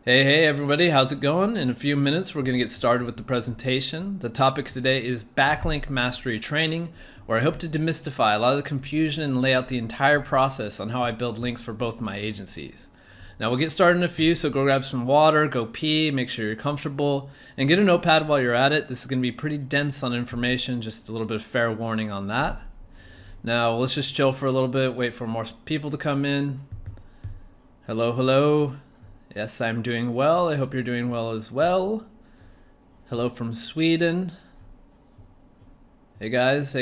Hey everybody, how's it going? In a few minutes we're going to get started with the presentation. The topic today is Backlink Mastery Training, where I hope to demystify a lot of the confusion and lay out the entire process on how I build links for both my agencies. Now we'll get started in a few, so go grab some water, go pee, make sure you're comfortable, and get a notepad while you're at it. This is going to be pretty dense on information, just a little bit of fair warning on that. Now let's just chill for a little bit, wait for more people to come in. Hello. Yes, I'm doing well. I hope you're doing well as well. Hello from Sweden. Hey guys.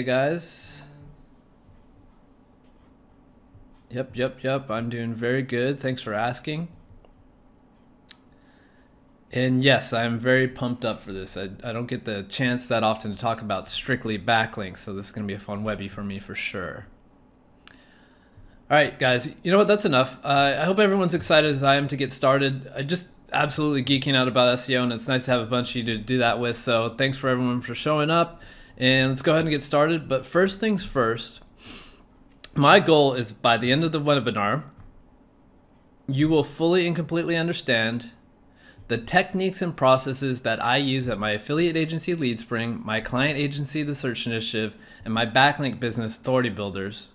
Yep. I'm doing very good. Thanks for asking. And yes, I'm very pumped up for this. I don't get the chance that often to talk about strictly backlinks, so this is going to be a fun webby for me for sure. All right, guys, you know what? That's enough. I hope everyone's excited as I am to get started. I just absolutely geeking out about SEO, and it's nice to have a bunch of you to do that with. So thanks for everyone for showing up, and let's go ahead and get started. But first things first, my goal is by the end of the webinar, you will fully and completely understand the techniques and processes that I use at my affiliate agency, LeadSpring, my client agency, The Search Initiative, and my backlink business, Authority Builders,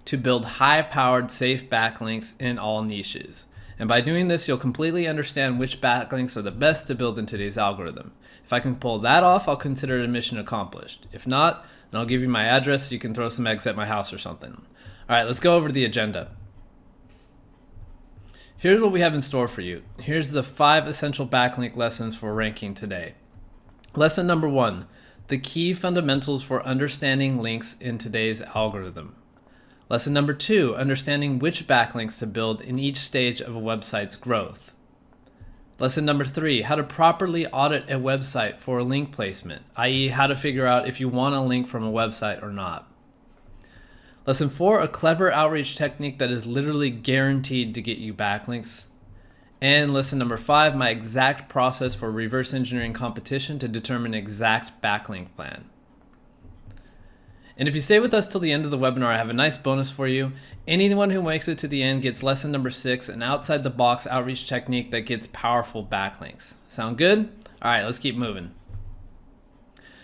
to build high-powered, safe backlinks in all niches. And by doing this, you'll completely understand which backlinks are the best to build in today's algorithm. If I can pull that off, I'll consider it a mission accomplished. If not, then I'll give you my address so you can throw some eggs at my house or something. All right, let's go over the agenda. Here's what we have in store for you. Here's the 5 essential backlink lessons for ranking today. Lesson number 1, the key fundamentals for understanding links in today's algorithm. Lesson number 2, understanding which backlinks to build in each stage of a website's growth. Lesson number 3, how to properly audit a website for link placement, i.e. how to figure out if you want a link from a website or not. Lesson 4, a clever outreach technique that is literally guaranteed to get you backlinks. And lesson number 5, my exact process for reverse engineering competition to determine an exact backlink plan. And if you stay with us till the end of the webinar, I have a nice bonus for you. Anyone who makes it to the end gets lesson number 6, an outside-the-box outreach technique that gets powerful backlinks. Sound good? All right, let's keep moving.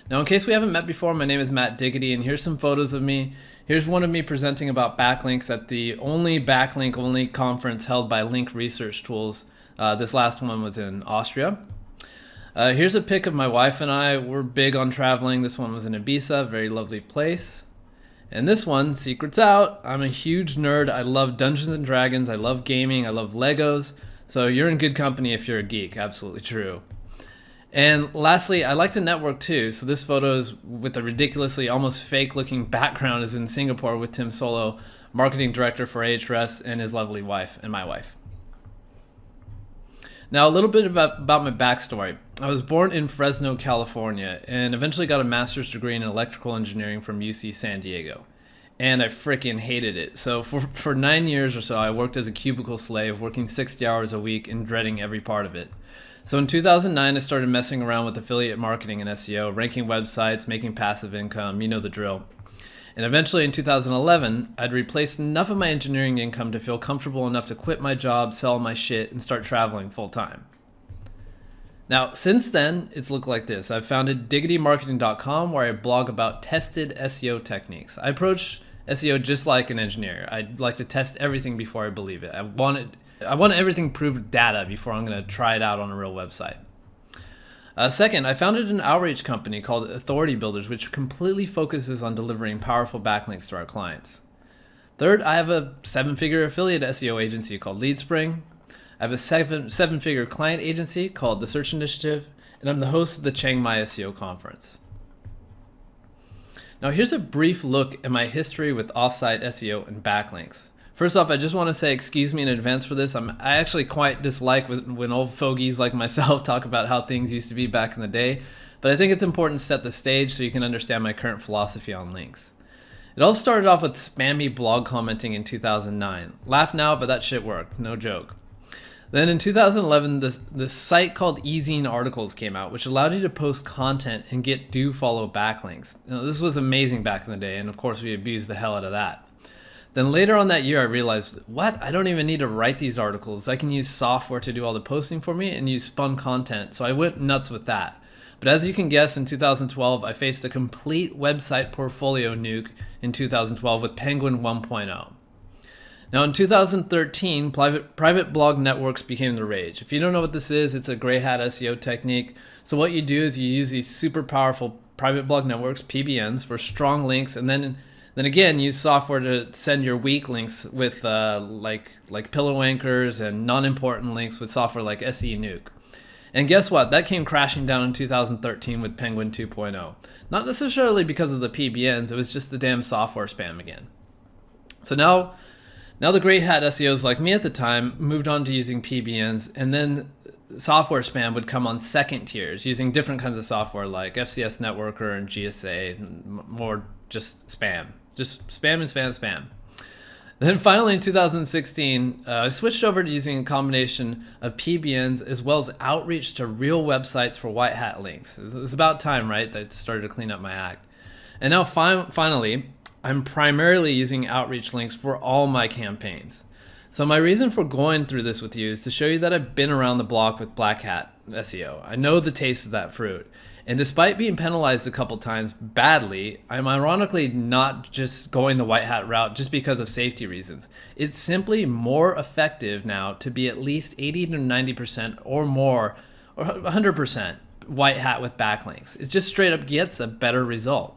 Now, in case we haven't met before, my name is Matt Diggity, and here's some photos of me. Here's one of me presenting about backlinks at the only backlink-only conference held by Link Research Tools. This last one was in Austria. Here's a pic of my wife and I. We're big on traveling. This one was in Ibiza, very lovely place. And this one, secret's out, I'm a huge nerd. I love Dungeons and Dragons. I love gaming. I love Legos. So you're in good company if you're a geek. Absolutely true. And lastly, I like to network too. So this photo is with a ridiculously almost fake looking background is in Singapore with Tim Solo, marketing director for Ahrefs, and his lovely wife and my wife. Now, a little bit about my backstory. I was born in Fresno, California, and eventually got a master's degree in electrical engineering from UC San Diego. And I freaking hated it. So for 9 years or so, I worked as a cubicle slave, working 60 hours a week and dreading every part of it. So in 2009, I started messing around with affiliate marketing and SEO, ranking websites, making passive income, you know the drill. And eventually in 2011, I'd replaced enough of my engineering income to feel comfortable enough to quit my job, sell my shit, and start traveling full time. Now, since then, it's looked like this. I've founded diggitymarketing.com, where I blog about tested SEO techniques. I approach SEO just like an engineer. I like to test everything before I believe it. I want everything proved data before I'm going to try it out on a real website. Second, I founded an outreach company called Authority Builders, which completely focuses on delivering powerful backlinks to our clients. Third, I have a 7-figure affiliate SEO agency called LeadSpring. I have a seven-figure client agency called The Search Initiative, and I'm the host of the Chiang Mai SEO conference. Now here's a brief look at my history with Offsite SEO and backlinks. First off, I just want to say excuse me in advance for this. I actually quite dislike when old fogies like myself talk about how things used to be back in the day, but I think it's important to set the stage so you can understand my current philosophy on links. It all started off with spammy blog commenting in 2009. Laugh now, but that shit worked, no joke. Then in 2011, this site called eZine Articles came out, which allowed you to post content and get do follow backlinks. Now, this was amazing back in the day, and of course we abused the hell out of that. Then later on that year, I realized, what? I don't even need to write these articles. I can use software to do all the posting for me and use spun content. So I went nuts with that. But as you can guess, in 2012, I faced a complete website portfolio nuke in 2012 with Penguin 1.0. Now in 2013, private blog networks became the rage. If you don't know what this is, it's a gray hat SEO technique. So what you do is you use these super powerful private blog networks, PBNs, for strong links, and then again use software to send your weak links with like pillow anchors and non-important links with software like SE Nuke. And guess what? That came crashing down in 2013 with Penguin 2.0. Not necessarily because of the PBNs, it was just the damn software spam again. So now the great hat SEOs like me at the time moved on to using PBNs, and then software spam would come on second tiers using different kinds of software like FCS Networker and GSA, and more just spam. Just spam and spam and spam. Then finally in 2016, I switched over to using a combination of PBNs as well as outreach to real websites for white hat links. It was about time, right, that I started to clean up my act. And now finally, I'm primarily using outreach links for all my campaigns. So my reason for going through this with you is to show you that I've been around the block with black hat SEO. I know the taste of that fruit. And despite being penalized a couple times badly, I'm ironically not just going the white hat route just because of safety reasons. It's simply more effective now to be at least 80 to 90% or more, or 100% white hat with backlinks. It just straight up gets a better result.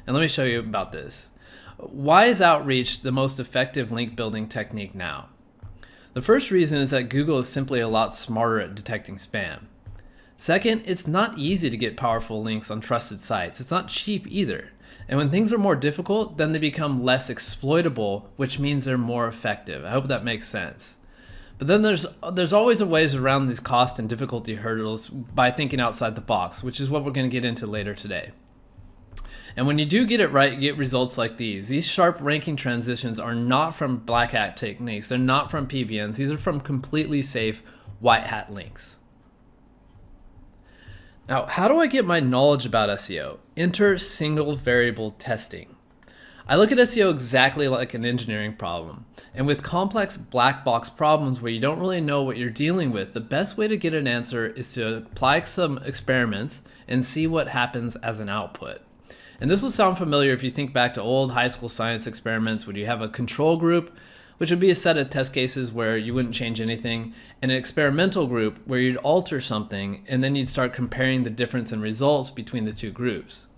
And let me show you about this. Why is outreach the most effective link building technique now? The first reason is that Google is simply a lot smarter at detecting spam. Second, it's not easy to get powerful links on trusted sites. It's not cheap either. And when things are more difficult, then they become less exploitable, which means they're more effective. I hope that makes sense. But then there's always ways around these cost and difficulty hurdles by thinking outside the box, which is what we're going to get into later today. And when you do get it right, you get results like these. These sharp ranking transitions are not from black hat techniques. They're not from PBNs. These are from completely safe white hat links. Now, how do I get my knowledge about SEO? Enter single variable testing. I look at SEO exactly like an engineering problem. And with complex black box problems where you don't really know what you're dealing with, the best way to get an answer is to apply some experiments and see what happens as an output. And this will sound familiar if you think back to old high school science experiments where you have a control group, which would be a set of test cases where you wouldn't change anything, and an experimental group where you'd alter something, and then you'd start comparing the difference in results between the two groups.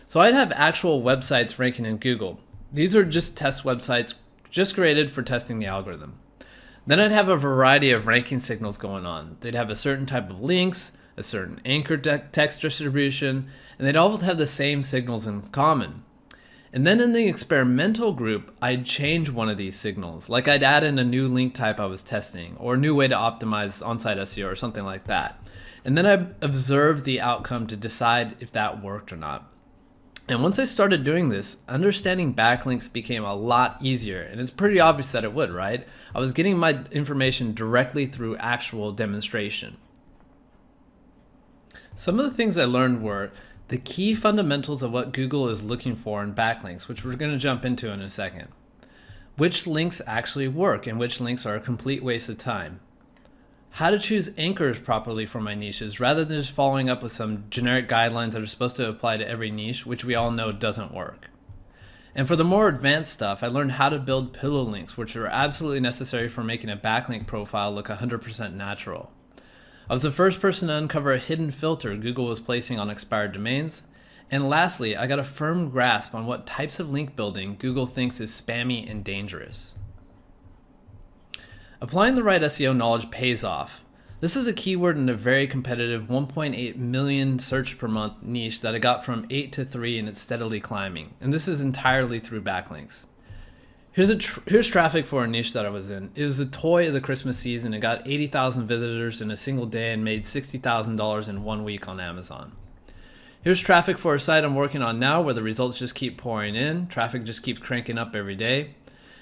So I'd have actual websites ranking in Google. These are just test websites just created for testing the algorithm. Then I'd have a variety of ranking signals going on. They'd have a certain type of links, a certain anchor text distribution, and they'd all have the same signals in common. And then in the experimental group, I'd change one of these signals, like I'd add in a new link type I was testing, or a new way to optimize on-site SEO or something like that. And then I'd observe the outcome to decide if that worked or not. And once I started doing this, understanding backlinks became a lot easier, and it's pretty obvious that it would, right? I was getting my information directly through actual demonstration. Some of the things I learned were the key fundamentals of what Google is looking for in backlinks, which we're going to jump into in a second. Which links actually work and which links are a complete waste of time. How to choose anchors properly for my niches rather than just following up with some generic guidelines that are supposed to apply to every niche, which we all know doesn't work. And for the more advanced stuff, I learned how to build pillow links, which are absolutely necessary for making a backlink profile look 100% natural. I was the first person to uncover a hidden filter Google was placing on expired domains. And lastly, I got a firm grasp on what types of link building Google thinks is spammy and dangerous. Applying the right SEO knowledge pays off. This is a keyword in a very competitive 1.8 million search per month niche that I got from 8 to 3 and it's steadily climbing. And this is entirely through backlinks. Here's traffic for a niche that I was in. It was a toy of the Christmas season. It got 80,000 visitors in a single day and made $60,000 in 1 week on Amazon. Here's traffic for a site I'm working on now where the results just keep pouring in. Traffic just keeps cranking up every day.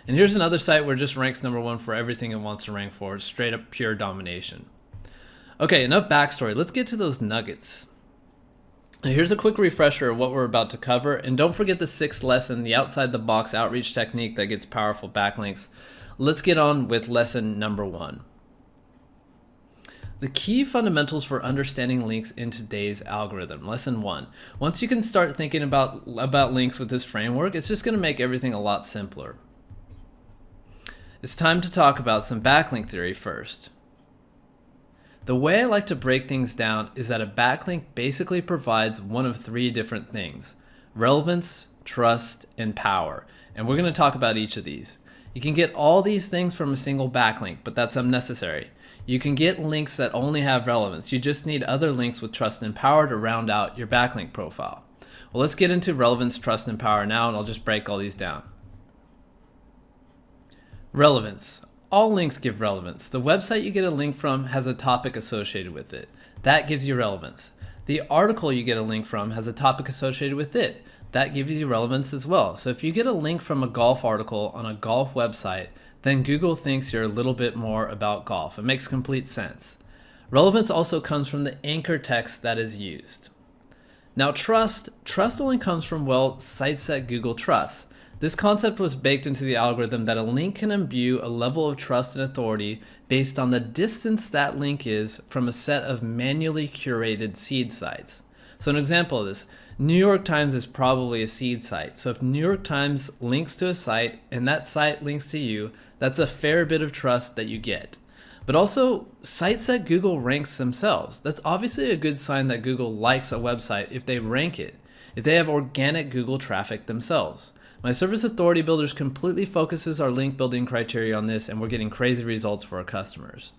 And here's another site where it just ranks #1 for everything it wants to rank for. Straight up pure domination. Okay, enough backstory. Let's get to those nuggets. Now here's a quick refresher of what we're about to cover, and don't forget the 6th lesson, the outside the box outreach technique that gets powerful backlinks. Let's get on with lesson number 1. The key fundamentals for understanding links in today's algorithm. Lesson 1. Once you can start thinking about links with this framework, it's just going to make everything a lot simpler. It's time to talk about some backlink theory first. The way I like to break things down is that a backlink basically provides one of 3 different things: relevance, trust, and power. And we're going to talk about each of these. You can get all these things from a single backlink, but that's unnecessary. You can get links that only have relevance. You just need other links with trust and power to round out your backlink profile. Well, let's get into relevance, trust, and power now, and I'll just break all these down. Relevance. All links give relevance. The website you get a link from has a topic associated with it. That gives you relevance. The article you get a link from has a topic associated with it. That gives you relevance as well. So if you get a link from a golf article on a golf website, then Google thinks you're a little bit more about golf. It makes complete sense. Relevance also comes from the anchor text that is used. Now trust only comes from, well, sites that Google trusts. This concept was baked into the algorithm that a link can imbue a level of trust and authority based on the distance that link is from a set of manually curated seed sites. So an example of this, New York Times is probably a seed site. So if New York Times links to a site and that site links to you, that's a fair bit of trust that you get. But also sites that Google ranks themselves. That's obviously a good sign that Google likes a website if they rank it, if they have organic Google traffic themselves. My service authority builders completely focuses our link building criteria on this, and we're getting crazy results for our customers.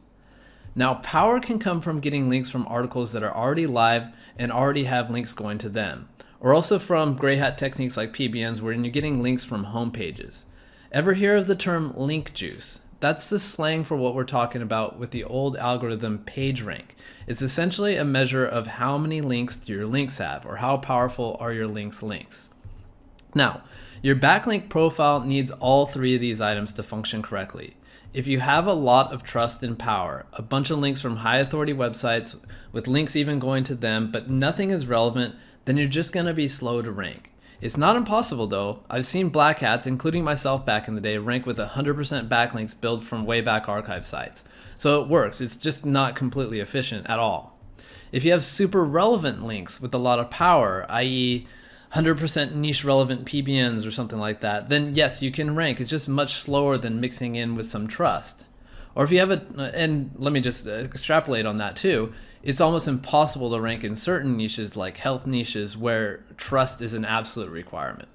Now, power can come from getting links from articles that are already live and already have links going to them, or also from gray hat techniques like PBNs where you're getting links from home pages. Ever hear of the term link juice? That's the slang for what we're talking about with the old algorithm PageRank. It's essentially a measure of how many links do your links have, or how powerful are your links. Now, your backlink profile needs all 3 of these items to function correctly. If you have a lot of trust and power, a bunch of links from high authority websites with links even going to them, but nothing is relevant, then you're just going to be slow to rank. It's not impossible though. I've seen black hats, including myself back in the day, rank with 100% backlinks built from way back archive sites. So it works. It's just not completely efficient at all. If you have super relevant links with a lot of power, i.e., 100% niche relevant PBNs or something like that, then yes, you can rank. It's just much slower than mixing in with some trust. Or if you have and let me just extrapolate on that too, it's almost impossible to rank in certain niches like health niches where trust is an absolute requirement.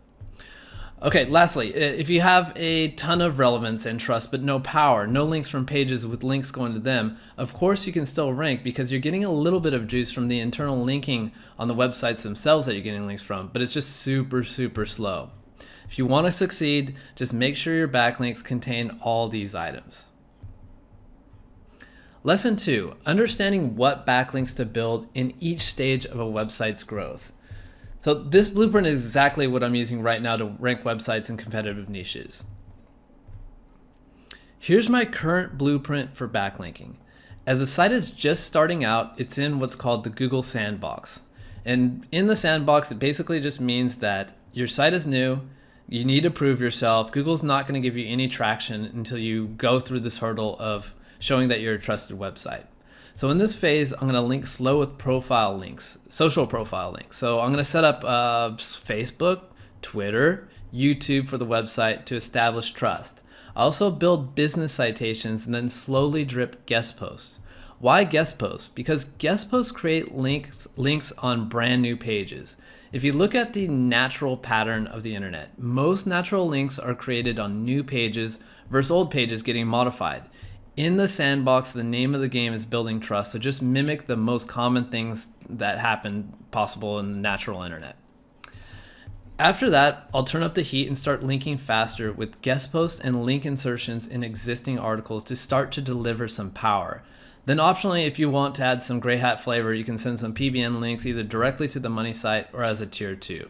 Okay, lastly, if you have a ton of relevance and trust but no power, no links from pages with links going to them, of course you can still rank because you're getting a little bit of juice from the internal linking on the websites themselves that you're getting links from, but it's just super slow. If you want to succeed, just make sure your backlinks contain all these items. Lesson 2, understanding what backlinks to build in each stage of a website's growth. So this blueprint is exactly what I'm using right now to rank websites in competitive niches. Here's my current blueprint for backlinking. As a site is just starting out, it's in what's called the Google sandbox. And in the sandbox, it basically just means that your site is new, you need to prove yourself. Google's not going to give you any traction until you go through this hurdle of showing that you're a trusted website. So in this phase, I'm going to link slow with profile links, social profile links. So I'm going to set up Facebook, Twitter, YouTube for the website to establish trust. I also build business citations and then slowly drip guest posts. Why guest posts? Because guest posts create links on brand new pages. If you look at the natural pattern of the internet, most natural links are created on new pages versus old pages getting modified. In the sandbox, the name of the game is building trust, so just mimic the most common things that happen possible in the natural internet. After that, I'll turn up the heat and start linking faster with guest posts and link insertions in existing articles to start to deliver some power. Then optionally, if you want to add some gray hat flavor, you can send some PBN links either directly to the money site or as a tier 2.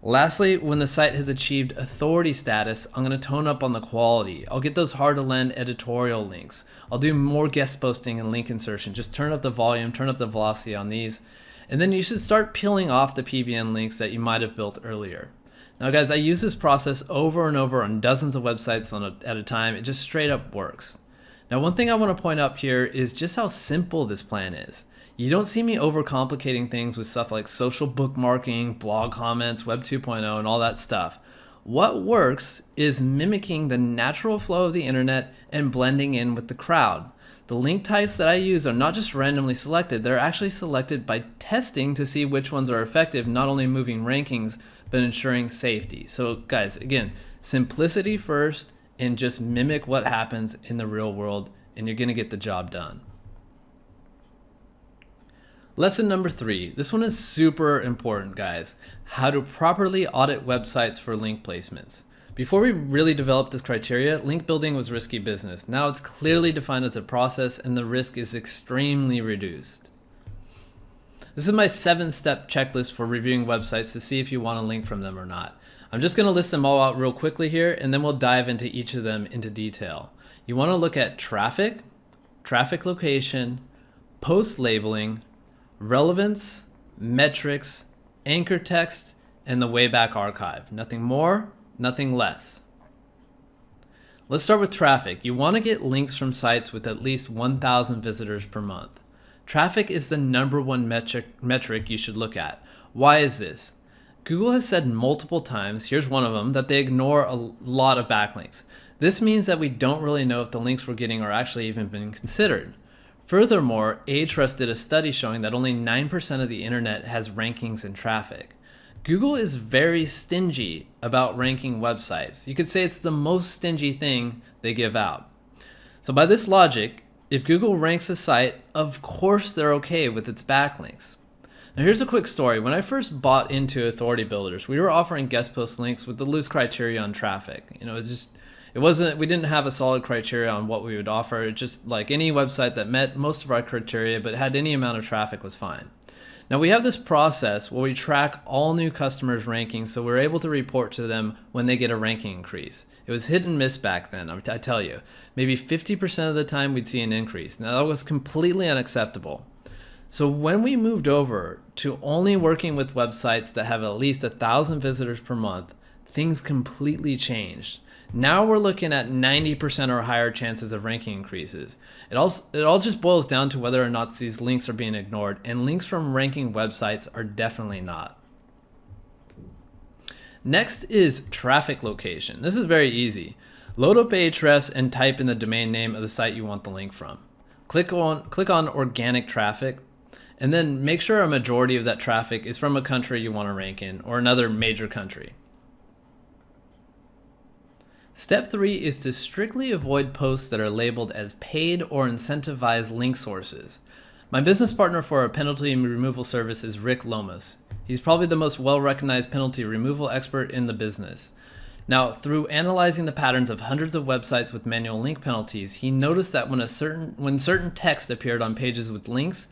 Lastly, when the site has achieved authority status, I'm going to tone up on the quality. I'll get those hard to land editorial links. I'll do more guest posting and link insertion. Just turn up the volume, turn up the velocity on these. And then you should start peeling off the PBN links that you might have built earlier. Now guys, I use this process over and over on dozens of websites at a time. It just straight up works. Now one thing I want to point out here is just how simple this plan is. You don't see me overcomplicating things with stuff like social bookmarking, blog comments, Web 2.0, and all that stuff. What works is mimicking the natural flow of the internet and blending in with the crowd. The link types that I use are not just randomly selected, they're actually selected by testing to see which ones are effective, not only moving rankings, but ensuring safety. So guys, again, simplicity first and just mimic what happens in the real world and you're gonna get the job done. Lesson number 3. This one is super important, guys. How to properly audit websites for link placements. Before we really developed this criteria, link building was risky business. Now it's clearly defined as a process and the risk is extremely reduced. This is my 7-step checklist for reviewing websites to see if you want a link from them or not. I'm just going to list them all out real quickly here and then we'll dive into each of them into detail. You want to look at traffic, traffic location, post labeling, relevance, metrics, anchor text, and the Wayback Archive. Nothing more, nothing less. Let's start with traffic. You want to get links from sites with at least 1,000 visitors per month. Traffic is the #1 metric you should look at. Why is this? Google has said multiple times, here's one of them, that they ignore a lot of backlinks. This means that we don't really know if the links we're getting are actually even being considered. Furthermore, Ahrefs did a study showing that only 9% of the internet has rankings and traffic. Google is very stingy about ranking websites. You could say it's the most stingy thing they give out. So by this logic, if Google ranks a site, of course they're okay with its backlinks. Now here's a quick story. When I first bought into Authority Builders, we were offering guest post links with the loose criteria on traffic. We didn't have a solid criteria on what we would offer. It just like any website that met most of our criteria but had any amount of traffic was fine. Now we have this process where we track all new customers' rankings so we're able to report to them when they get a ranking increase. It was hit and miss back then, I tell you. Maybe 50% of the time we'd see an increase. Now that was completely unacceptable. So when we moved over to only working with websites that have at least 1,000 visitors per month, things completely changed. Now we're looking at 90% or higher chances of ranking increases. It all just boils down to whether or not these links are being ignored, and links from ranking websites are definitely not. Next is traffic location. This is very easy. Load up Ahrefs and type in the domain name of the site you want the link from. Click on organic traffic, and then make sure a majority of that traffic is from a country you want to rank in or another major country. Step 3 is to strictly avoid posts that are labeled as paid or incentivized link sources. My business partner for our penalty removal service is Rick Lomas. He's probably the most well-recognized penalty removal expert in the business. Now, through analyzing the patterns of hundreds of websites with manual link penalties, he noticed that when certain text appeared on pages with links,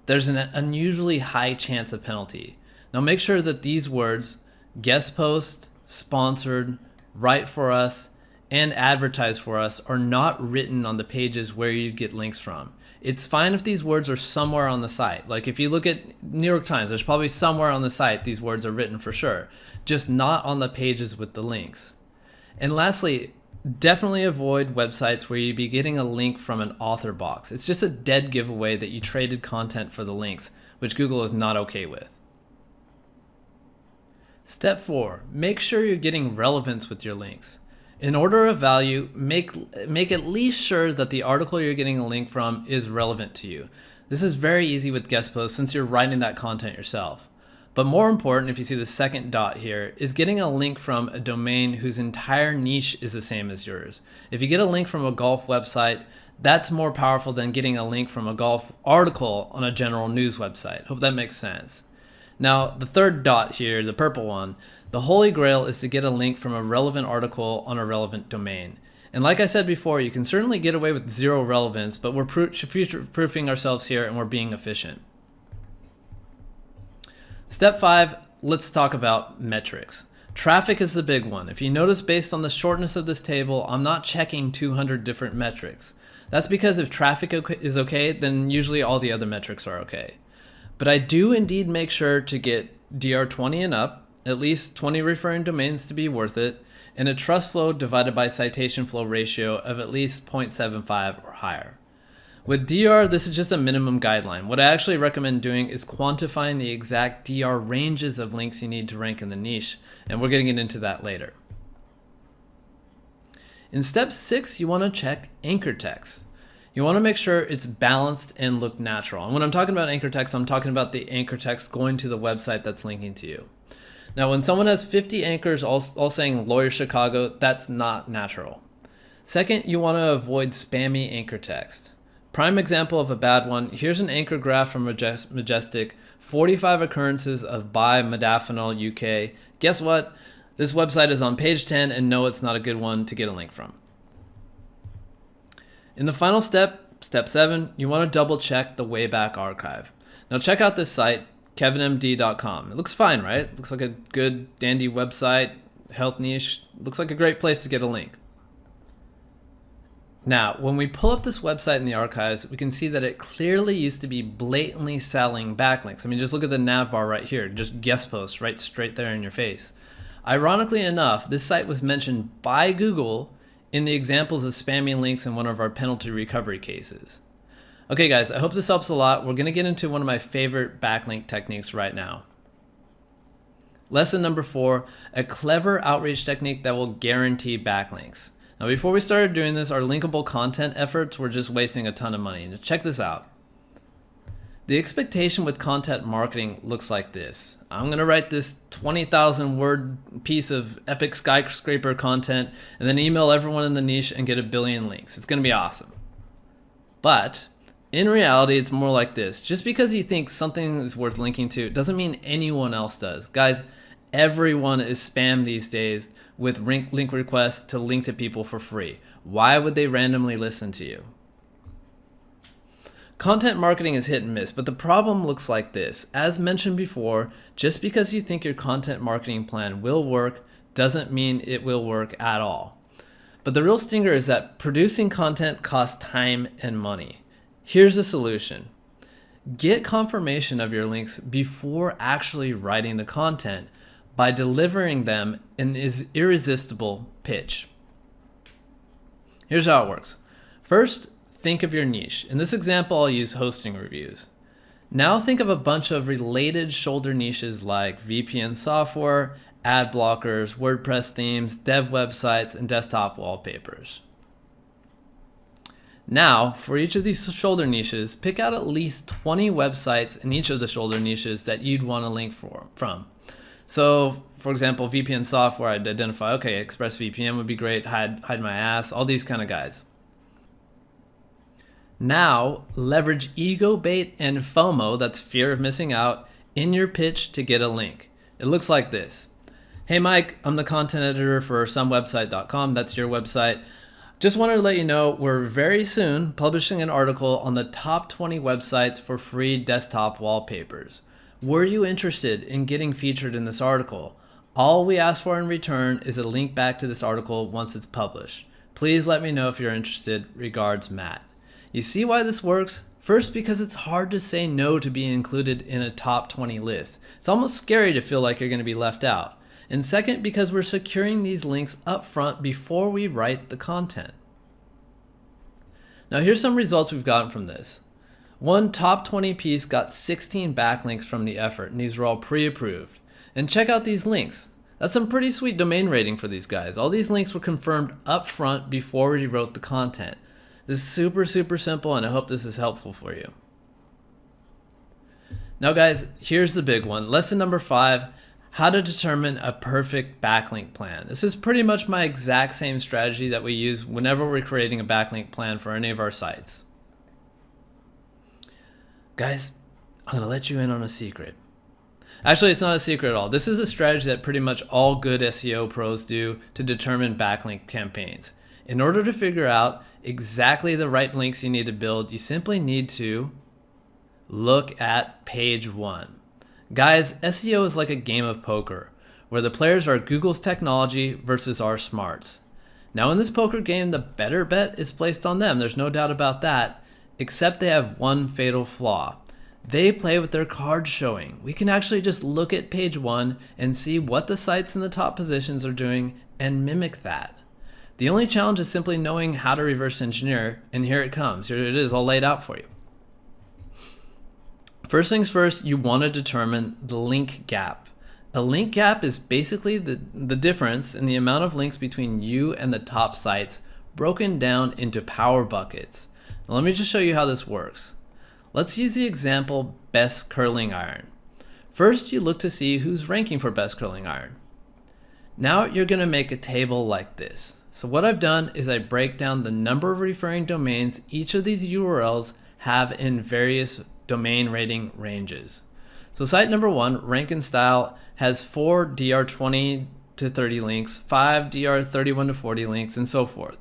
there's an unusually high chance of penalty. Now make sure that these words, guest post, sponsored, write for us, and advertise for us are not written on the pages where you get links from. It's fine if these words are somewhere on the site. Like if you look at New York Times, there's probably somewhere on the site these words are written for sure, just not on the pages with the links. And lastly, definitely avoid websites where you'd be getting a link from an author box. It's just a dead giveaway that you traded content for the links, which Google is not okay with. Step 4, make sure you're getting relevance with your links. In order of value, make at least sure that the article you're getting a link from is relevant to you. This is very easy with guest posts since you're writing that content yourself. But more important, if you see the second dot here, is getting a link from a domain whose entire niche is the same as yours. If you get a link from a golf website, that's more powerful than getting a link from a golf article on a general news website. Hope that makes sense. Now, the third dot here, the purple one, the holy grail is to get a link from a relevant article on a relevant domain. And like I said before, you can certainly get away with zero relevance, but we're future-proofing ourselves here and we're being efficient. Step 5, let's talk about metrics. Traffic is the big one. If you notice, based on the shortness of this table, I'm not checking 200 different metrics. That's because if traffic is okay, then usually all the other metrics are okay. But I do indeed make sure to get DR20 and up, at least 20 referring domains to be worth it, and a trust flow divided by citation flow ratio of at least 0.75 or higher. With DR, this is just a minimum guideline. What I actually recommend doing is quantifying the exact DR ranges of links you need to rank in the niche, and we're going to get into that later. In step 6, you want to check anchor text. You want to make sure it's balanced and look natural. And when I'm talking about anchor text, I'm talking about the anchor text going to the website that's linking to you. Now, when someone has 50 anchors all saying Lawyer Chicago, that's not natural. Second, you want to avoid spammy anchor text. Prime example of a bad one, here's an anchor graph from Majestic, 45 occurrences of buy modafinil UK. Guess what? This website is on page 10, and no, it's not a good one to get a link from. In the final step, step 7, you want to double check the Wayback Archive. Now check out this site, kevinmd.com. It looks fine, right? It looks like a good dandy website, health niche. Looks like a great place to get a link. Now, when we pull up this website in the archives, we can see that it clearly used to be blatantly selling backlinks. I mean, just look at the nav bar right here, just guest posts right straight there in your face. Ironically enough, this site was mentioned by Google in the examples of spammy links in one of our penalty recovery cases. Okay guys, I hope this helps a lot. We're going to get into one of my favorite backlink techniques right now. Lesson number 4, a clever outreach technique that will guarantee backlinks. Now, before we started doing this, our linkable content efforts were just wasting a ton of money. And check this out. The expectation with content marketing looks like this. I'm going to write this 20,000 word piece of epic skyscraper content and then email everyone in the niche and get a billion links. It's going to be awesome. But in reality, it's more like this. Just because you think something is worth linking to doesn't mean anyone else does. Guys, everyone is spammed these days with link requests to link to people for free. Why would they randomly listen to you? Content marketing is hit and miss, but the problem looks like this. As mentioned before, just because you think your content marketing plan will work doesn't mean it will work at all. But the real stinger is that producing content costs time and money. Here's the solution. Get confirmation of your links before actually writing the content by delivering them in an irresistible pitch. Here's how it works. First, think of your niche. In this example, I'll use hosting reviews. Now think of a bunch of related shoulder niches like VPN software, ad blockers, WordPress themes, dev websites, and desktop wallpapers. Now, for each of these shoulder niches, pick out at least 20 websites in each of the shoulder niches that you'd want to link from. So, for example, VPN software, I'd identify, okay, ExpressVPN would be great, hide my ass, all these kind of guys. Now, leverage ego bait and FOMO, that's fear of missing out, in your pitch to get a link. It looks like this. Hey Mike, I'm the content editor for somewebsite.com, that's your website. Just wanted to let you know we're very soon publishing an article on the top 20 websites for free desktop wallpapers. Were you interested in getting featured in this article? All we ask for in return is a link back to this article once it's published. Please let me know if you're interested. Regards, Matt. You see why this works? First, because it's hard to say no to being included in a top 20 list. It's almost scary to feel like you're going to be left out. And second, because we're securing these links up front before we write the content. Now here's some results we've gotten from this. One top 20 piece got 16 backlinks from the effort, and these were all pre-approved. And check out these links. That's some pretty sweet domain rating for these guys. All these links were confirmed up front before we wrote the content. This is super, super simple, and I hope this is helpful for you. Now guys, here's the big one. Lesson number 5, how to determine a perfect backlink plan. This is pretty much my exact same strategy that we use whenever we're creating a backlink plan for any of our sites. Guys, I'm gonna let you in on a secret. Actually, it's not a secret at all. This is a strategy that pretty much all good SEO pros do to determine backlink campaigns. In order to figure out exactly the right links you need to build, you simply need to look at page 1. Guys, SEO is like a game of poker, where the players are Google's technology versus our smarts. Now in this poker game, the better bet is placed on them. There's no doubt about that, except they have one fatal flaw. They play with their cards showing. We can actually just look at page 1 and see what the sites in the top positions are doing and mimic that. The only challenge is simply knowing how to reverse engineer, and here it comes. Here it is all laid out for you. First things first, you want to determine the link gap. A link gap is basically the difference in the amount of links between you and the top sites broken down into power buckets. Now let me just show you how this works. Let's use the example best curling iron. First, you look to see who's ranking for best curling iron. Now you're going to make a table like this. So what I've done is I break down the number of referring domains each of these URLs have in various domain rating ranges. So site number 1, Rank and Style, has 4 DR20 to 30 links, 5 DR31 to 40 links, and so forth.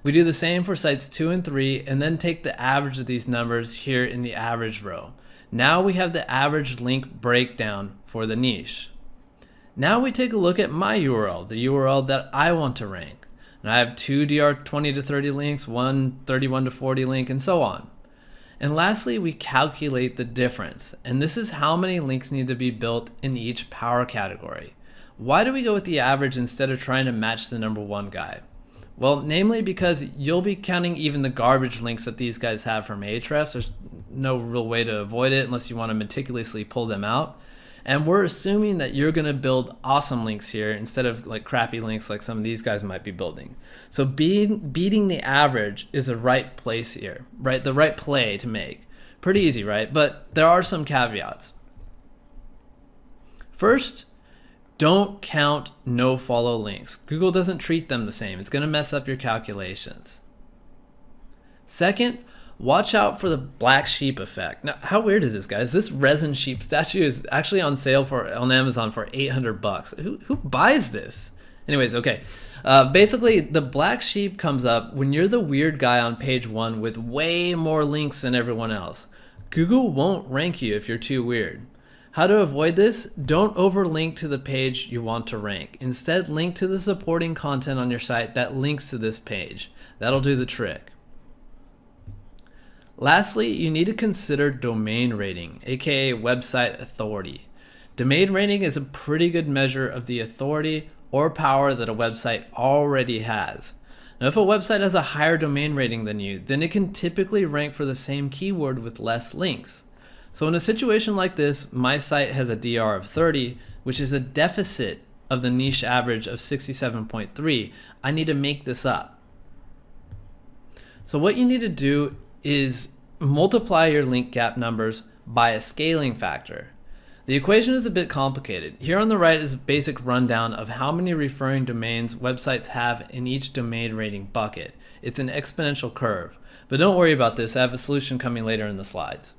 We do the same for sites 2 and 3, and then take the average of these numbers here in the average row. Now we have the average link breakdown for the niche. Now we take a look at my URL, the URL that I want to rank. And I have 2 DR20 to 30 links, 1 31 to 40 link, and so on. And lastly, we calculate the difference. And this is how many links need to be built in each power category. Why do we go with the average instead of trying to match the number 1 guy? Well, namely because you'll be counting even the garbage links that these guys have from Ahrefs. There's no real way to avoid it unless you want to meticulously pull them out. And we're assuming that you're going to build awesome links here instead of like crappy links like some of these guys might be building. So beating the average is the right place here, right? The right play to make. Pretty easy, right? But there are some caveats. First, don't count no follow links. Google doesn't treat them the same. It's going to mess up your calculations. Second, watch out for the black sheep effect. Now, how weird is this, guys? This resin sheep statue is actually on sale on Amazon for $800. Who buys this? Anyways, okay. Basically, the black sheep comes up when you're the weird guy on page 1 with way more links than everyone else. Google won't rank you if you're too weird. How to avoid this? Don't overlink to the page you want to rank. Instead, link to the supporting content on your site that links to this page. That'll do the trick. Lastly, you need to consider domain rating, aka website authority. Domain rating is a pretty good measure of the authority or power that a website already has. Now, if a website has a higher domain rating than you, then it can typically rank for the same keyword with less links. So in a situation like this, my site has a DR of 30, which is a deficit of the niche average of 67.3. I need to make this up. So what you need to do is multiply your link gap numbers by a scaling factor. The equation is a bit complicated. Here on the right is a basic rundown of how many referring domains websites have in each domain rating bucket. It's an exponential curve, but don't worry about this. I have a solution coming later in the slides.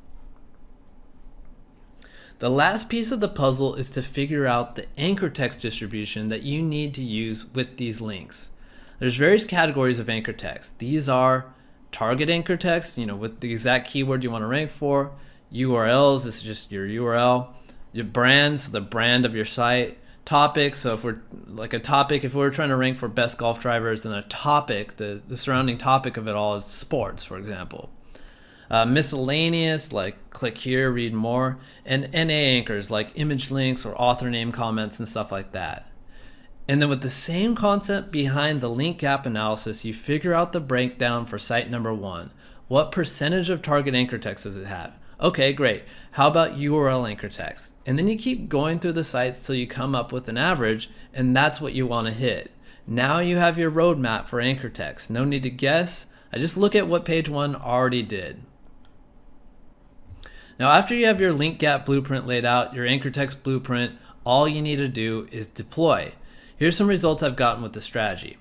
The last piece of the puzzle is to figure out the anchor text distribution that you need to use with these links. There's various categories of anchor text. These are target anchor text, with the exact keyword you want to rank for. URLs, this is just your URL. Your brands, the brand of your site. Topics, so if we're if we were trying to rank for best golf drivers, then a topic, the surrounding topic of it all is sports, for example. Miscellaneous, like click here, read more. And NA anchors, like image links or author name comments and stuff like that. And then with the same concept behind the link gap analysis, you figure out the breakdown for site number 1. What percentage of target anchor text does it have? Okay, great. How about URL anchor text? And then you keep going through the sites till you come up with an average, and that's what you want to hit. Now you have your roadmap for anchor text. No need to guess. I just look at what page 1 already did. Now after you have your link gap blueprint laid out, your anchor text blueprint, all you need to do is deploy. Here's some results I've gotten with the strategy.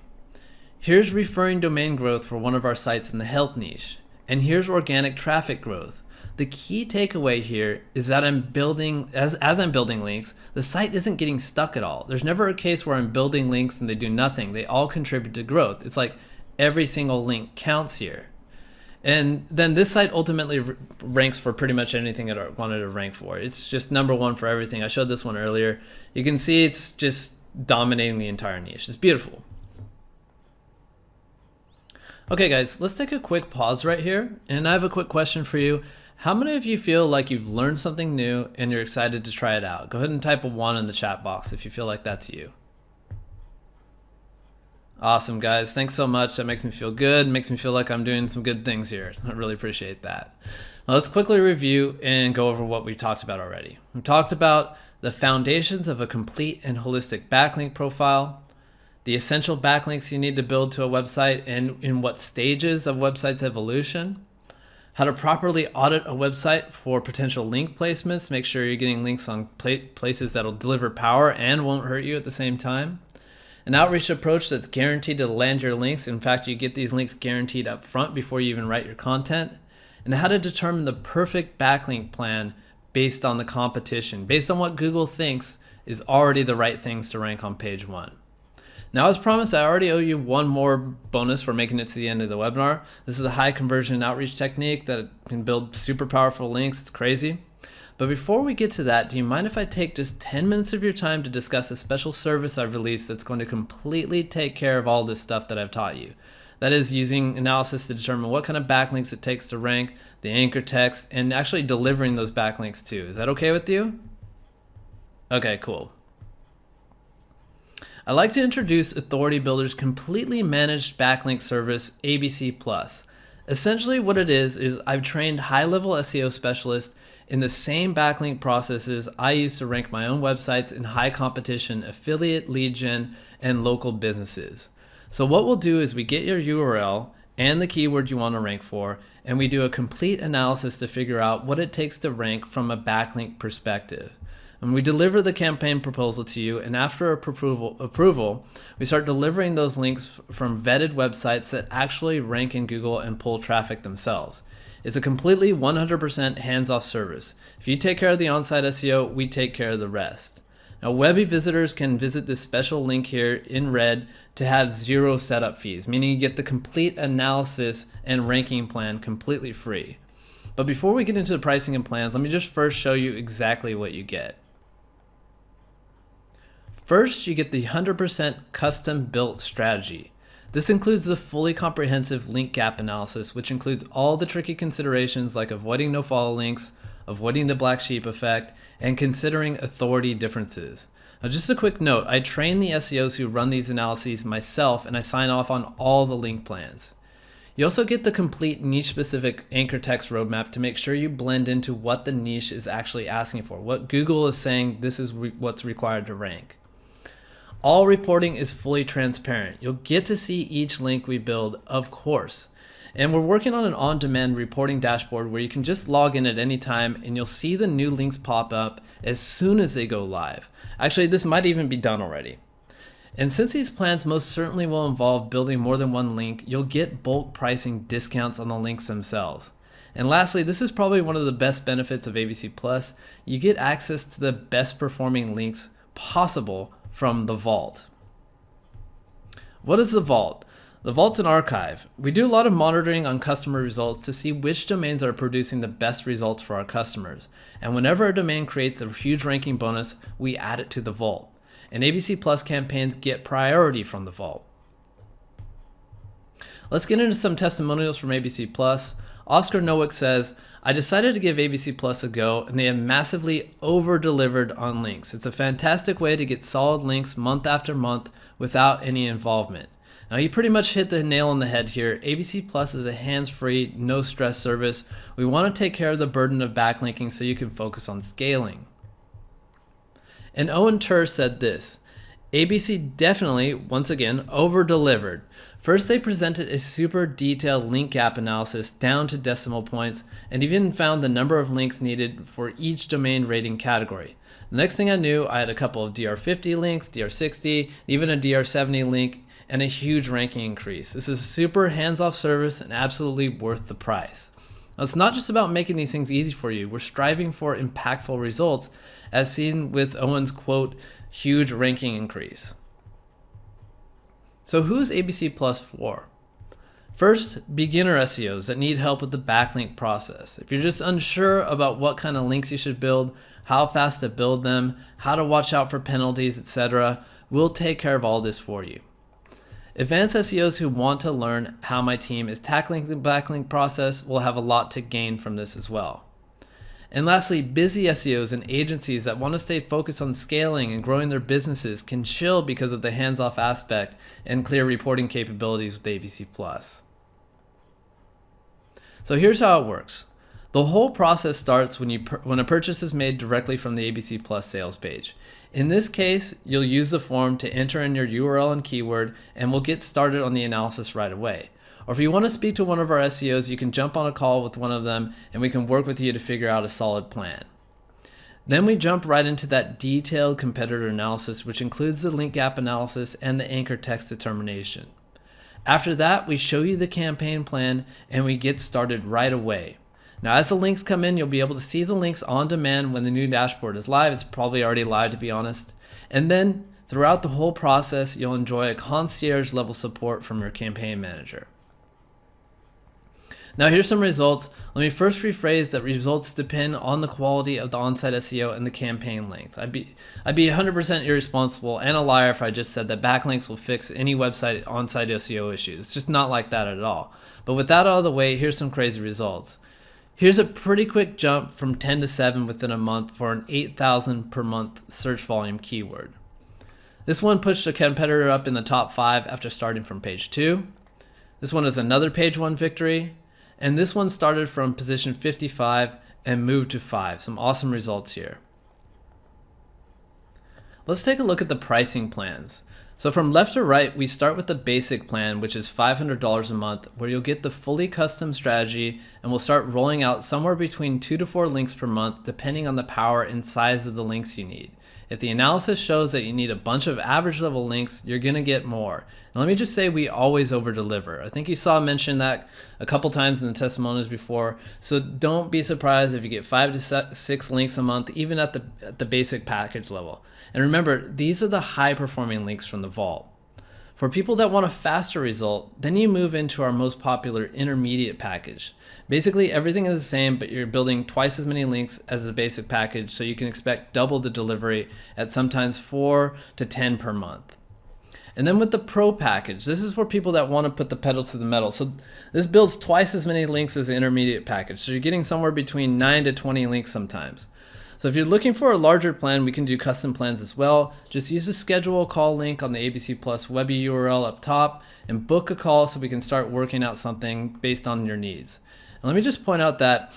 Here's referring domain growth for one of our sites in the health niche. And here's organic traffic growth. The key takeaway here is that I'm building, as I'm building links, the site isn't getting stuck at all. There's never a case where I'm building links and they do nothing. They all contribute to growth. It's like every single link counts here. And then this site ultimately ranks for pretty much anything I wanted to rank for. It's just number 1 for everything. I showed this one earlier. You can see it's just dominating the entire niche. It's beautiful. Okay guys, let's take a quick pause right here, and I have a quick question for you. How many of you feel like you've learned something new and you're excited to try it out? Go ahead and type a 1 in the chat box if you feel like that's you. Awesome, guys. Thanks so much. That makes me feel good. Makes me feel like I'm doing some good things here. I really appreciate that. Now let's quickly review and go over what we talked about already. We talked about the foundations of a complete and holistic backlink profile, the essential backlinks you need to build to a website and in what stages of website's evolution, how to properly audit a website for potential link placements, make sure you're getting links on places that'll deliver power and won't hurt you at the same time, an outreach approach that's guaranteed to land your links. In fact, you get these links guaranteed up front before you even write your content, and how to determine the perfect backlink plan based on the competition, based on what Google thinks is already the right things to rank on page 1. Now, as promised, I already owe you one more bonus for making it to the end of the webinar. This is a high conversion outreach technique that can build super powerful links. It's crazy. But before we get to that, do you mind if I take just 10 minutes of your time to discuss a special service I've released that's going to completely take care of all this stuff that I've taught you? That is using analysis to determine what kind of backlinks it takes to rank, the anchor text, and actually delivering those backlinks too. Is that okay with you? Okay, cool. I'd like to introduce Authority Builder's completely managed backlink service, ABC+. Essentially what it is I've trained high-level SEO specialists in the same backlink processes I use to rank my own websites in high competition affiliate, lead gen, and local businesses. So what we'll do is we get your URL and the keyword you want to rank for, and we do a complete analysis to figure out what it takes to rank from a backlink perspective. And we deliver the campaign proposal to you, and after approval, we start delivering those links from vetted websites that actually rank in Google and pull traffic themselves. It's a completely 100% hands-off service. If you take care of the on-site SEO, we take care of the rest. Now, Webby visitors can visit this special link here in red to have 0 setup fees, meaning you get the complete analysis and ranking plan completely free. But before we get into the pricing and plans, let me just first show you exactly what you get. First, you get the 100% custom built strategy. This includes the fully comprehensive link gap analysis, which includes all the tricky considerations like avoiding no-follow links, avoiding the black sheep effect, and considering authority differences. Now, just a quick note, I train the SEOs who run these analyses myself, and I sign off on all the link plans. You also get the complete niche-specific anchor text roadmap to make sure you blend into what the niche is actually asking for, what Google is saying this is what's required to rank. All reporting is fully transparent. You'll get to see each link we build, of course. And we're working on an on-demand reporting dashboard where you can just log in at any time and you'll see the new links pop up as soon as they go live. Actually, this might even be done already. And since these plans most certainly will involve building more than one link, you'll get bulk pricing discounts on the links themselves. And lastly, this is probably one of the best benefits of ABC+. You get access to the best performing links possible from the Vault. What is the Vault? The Vault's an archive. We do a lot of monitoring on customer results to see which domains are producing the best results for our customers. And whenever a domain creates a huge ranking bonus, we add it to the Vault. And ABC Plus campaigns get priority from the Vault. Let's get into some testimonials from ABC Plus. Oscar Nowick says, I decided to give ABC Plus a go, and they have massively over-delivered on links. It's a fantastic way to get solid links month after month without any involvement. Now, you pretty much hit the nail on the head here. ABC Plus is a hands-free, no-stress service. We want to take care of the burden of backlinking so you can focus on scaling. And Owen Tur said this, ABC definitely, once again, over-delivered. First, they presented a super detailed link gap analysis down to decimal points and even found the number of links needed for each domain rating category. The next thing I knew, I had a couple of DR50 links, DR60, even a DR70 link, and a huge ranking increase. This is a super hands-off service and absolutely worth the price. Now, it's not just about making these things easy for you. We're striving for impactful results, as seen with Owen's quote, huge ranking increase. So who's ABC Plus for? First, beginner SEOs that need help with the backlink process. If you're just unsure about what kind of links you should build, how fast to build them, how to watch out for penalties, etc., we'll take care of all this for you. Advanced SEOs who want to learn how my team is tackling the backlink process will have a lot to gain from this as well. And lastly, busy SEOs and agencies that want to stay focused on scaling and growing their businesses can chill because of the hands-off aspect and clear reporting capabilities with ABC+. So here's how it works. The whole process starts when a purchase is made directly from the ABC Plus sales page. In this case, you'll use the form to enter in your URL and keyword, and we'll get started on the analysis right away. Or if you want to speak to one of our SEOs, you can jump on a call with one of them and we can work with you to figure out a solid plan. Then we jump right into that detailed competitor analysis, which includes the link gap analysis and the anchor text determination. After that, we show you the campaign plan and we get started right away. Now, as the links come in, you'll be able to see the links on demand when the new dashboard is live. It's probably already live, to be honest. And then throughout the whole process, you'll enjoy a concierge level support from your campaign manager. Now here's some results. Let me first rephrase that results depend on the quality of the on-site SEO and the campaign length. I'd be 100% irresponsible and a liar if I just said that backlinks will fix any website on-site SEO issues. It's just not like that at all. But with that out of the way, here's some crazy results. Here's a pretty quick jump from 10 to 7 within a month for an 8,000 per month search volume keyword. This one pushed a competitor up in the top 5 after starting from page 2. This one is another page 1 victory. And this one started from position 55 and moved to 5. Some awesome results here. Let's take a look at the pricing plans. So from left to right, we start with the basic plan, which is $500 a month, where you'll get the fully custom strategy, and we'll start rolling out somewhere between 2 to 4 links per month, depending on the power and size of the links you need. If the analysis shows that you need a bunch of average level links, you're going to get more. And let me just say, we always over deliver. I think you saw mention that a couple times in the testimonials before. So don't be surprised if you get 5 to 6 links a month, even at the basic package level. And remember, these are the high performing links from the vault. For people that want a faster result, then you move into our most popular intermediate package. Basically, everything is the same, but you're building twice as many links as the basic package, so you can expect double the delivery at sometimes 4 to 10 per month. And then with the Pro package, this is for people that want to put the pedal to the metal. So this builds twice as many links as the intermediate package. So you're getting somewhere between 9 to 20 links sometimes. So if you're looking for a larger plan, we can do custom plans as well. Just use the schedule a call link on the ABC Plus web URL up top and book a call so we can start working out something based on your needs. And let me just point out that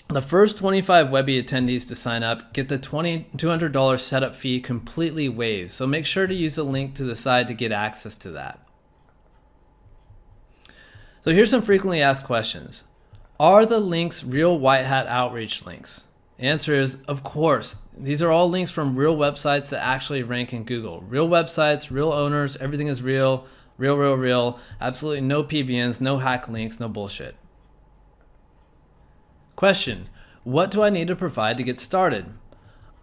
the first 25 Webby attendees to sign up get the $200 setup fee completely waived. So make sure to use the link to the side to get access to that. So here's some frequently asked questions. Are the links real white hat outreach links? The answer is, of course. These are all links from real websites that actually rank in Google. Real websites, real owners, everything is real, real. Absolutely no PBNs, no hack links, no bullshit. Question, what do I need to provide to get started?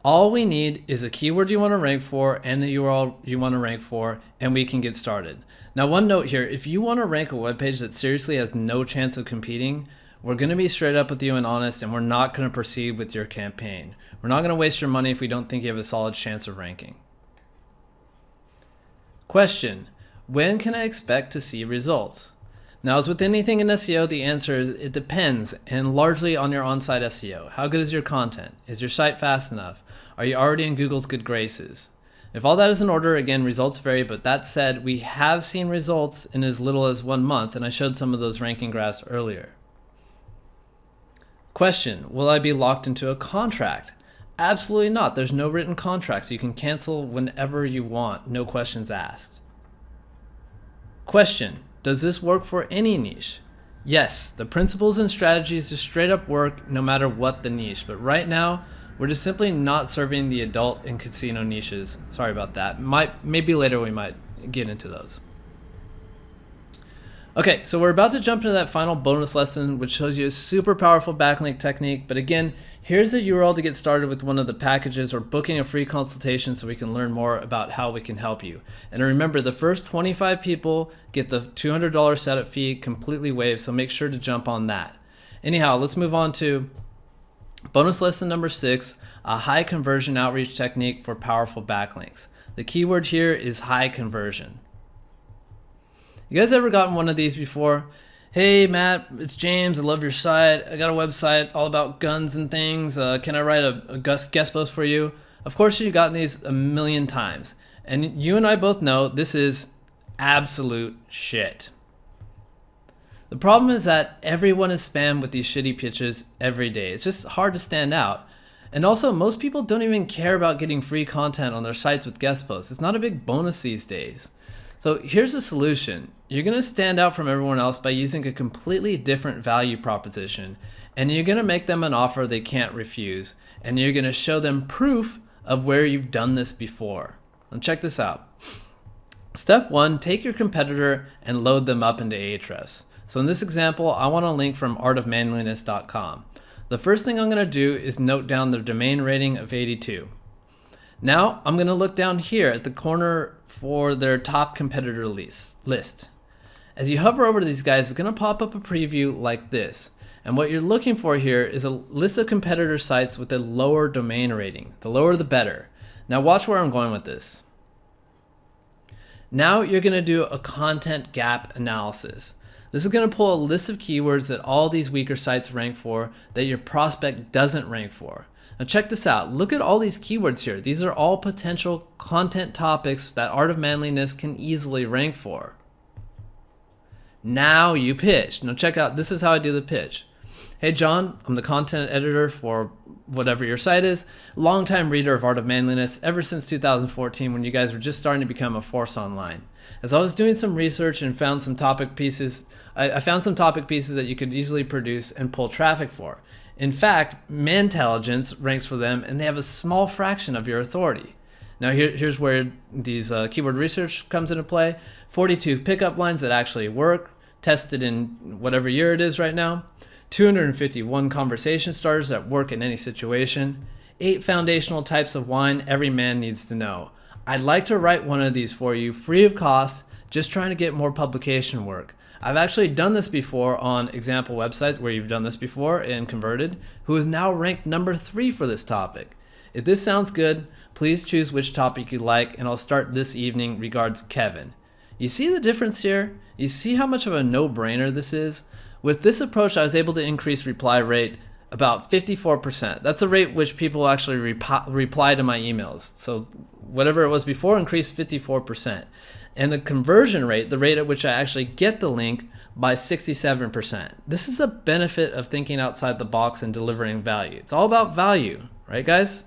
All we need is a keyword you want to rank for and the URL you want to rank for, and we can get started. Now, one note here, if you want to rank a web page that seriously has no chance of competing, we're going to be straight up with you and honest, and we're not going to proceed with your campaign. We're not going to waste your money if we don't think you have a solid chance of ranking. Question, when can I expect to see results? Now, as with anything in SEO, the answer is it depends, and largely on your on-site SEO. How good is your content? Is your site fast enough? Are you already in Google's good graces? If all that is in order, again, results vary, but that said, we have seen results in as little as 1 month, and I showed some of those ranking graphs earlier. Question, will I be locked into a contract? Absolutely not. There's no written contract, so you can cancel whenever you want, no questions asked. Question, does this work for any niche? Yes, the principles and strategies just straight up work no matter what the niche, but right now, we're just simply not serving the adult and casino niches. Sorry about that. Maybe later we might get into those. Okay, so we're about to jump into that final bonus lesson, which shows you a super powerful backlink technique. But again, here's the URL to get started with one of the packages or booking a free consultation so we can learn more about how we can help you. And remember, the first 25 people get the $200 setup fee completely waived, so make sure to jump on that. Anyhow, let's move on to bonus lesson number 6, a high conversion outreach technique for powerful backlinks. The keyword here is high conversion. You guys ever gotten one of these before? Hey Matt, it's James. I love your site. I got a website all about guns and things. Can I write a guest post for you? Of course, you've gotten these a million times. And you and I both know this is absolute shit. The problem is that everyone is spammed with these shitty pitches every day. It's just hard to stand out. And also, most people don't even care about getting free content on their sites with guest posts. It's not a big bonus these days. So here's the solution. You're going to stand out from everyone else by using a completely different value proposition, and you're going to make them an offer they can't refuse, and you're going to show them proof of where you've done this before. Now check this out. Step 1, take your competitor and load them up into Ahrefs. So in this example, I want a link from artofmanliness.com. The first thing I'm going to do is note down their domain rating of 82. Now I'm going to look down here at the corner for their top competitor list. As you hover over to these guys, it's going to pop up a preview like this. And what you're looking for here is a list of competitor sites with a lower domain rating. The lower the better. Now watch where I'm going with this. Now you're going to do a content gap analysis. This is going to pull a list of keywords that all these weaker sites rank for that your prospect doesn't rank for. Now check this out. Look at all these keywords here. These are all potential content topics that Art of Manliness can easily rank for. Now you pitch. Now check out, this is how I do the pitch. Hey John, I'm the content editor for whatever your site is. Longtime reader of Art of Manliness ever since 2014 when you guys were just starting to become a force online. As I was doing some research and found some topic pieces, I found some topic pieces that you could easily produce and pull traffic for. In fact, Mantelligence ranks for them and they have a small fraction of your authority. Now here's where these keyword research comes into play. 42 pickup lines that actually work, tested in whatever year it is right now. 251 conversation starters that work in any situation. 8 foundational types of wine every man needs to know. I'd like to write one of these for you free of cost, just trying to get more publication work. I've actually done this before on example websites where you've done this before and converted, who is now ranked number 3 for this topic. If this sounds good, please choose which topic you like and I'll start this evening. Regards, Kevin. You see the difference here? You see how much of a no-brainer this is? With this approach, I was able to increase reply rate about 54%. That's a rate which people actually reply to my emails. So whatever it was before increased 54%. And the conversion rate, the rate at which I actually get the link, by 67%. This is the benefit of thinking outside the box and delivering value. It's all about value, right guys?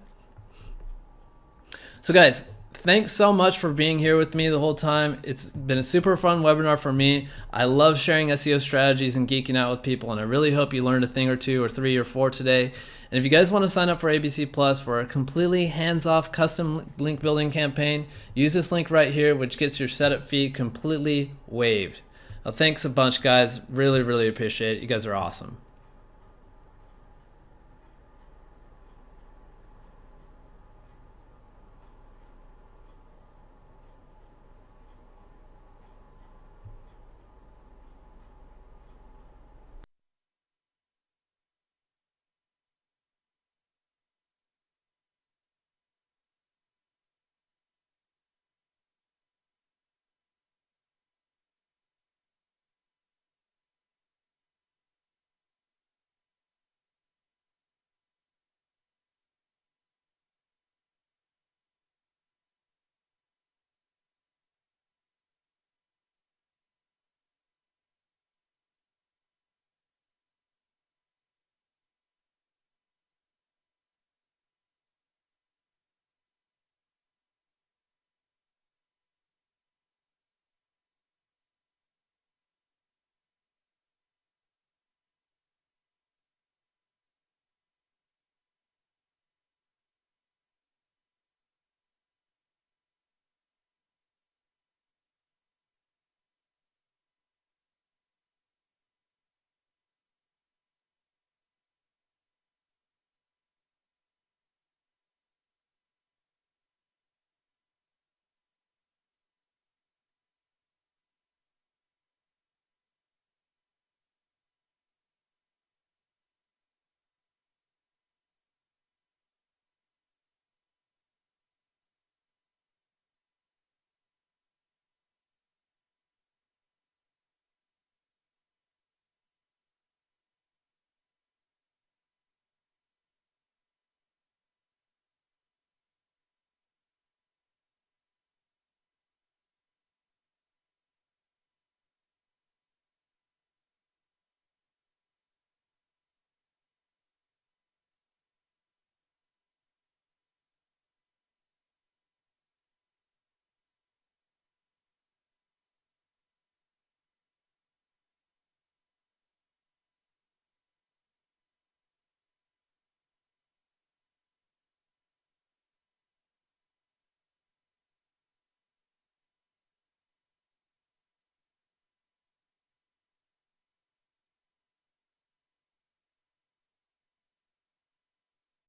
So guys, thanks so much for being here with me the whole time. It's been a super fun webinar for me. I love sharing SEO strategies and geeking out with people, and I really hope you learned a thing or two or 3 or 4 today. And if you guys want to sign up for ABC Plus for a completely hands-off custom link building campaign, use this link right here, which gets your setup fee completely waived. Well, thanks a bunch, guys. Really, really appreciate it. You guys are awesome.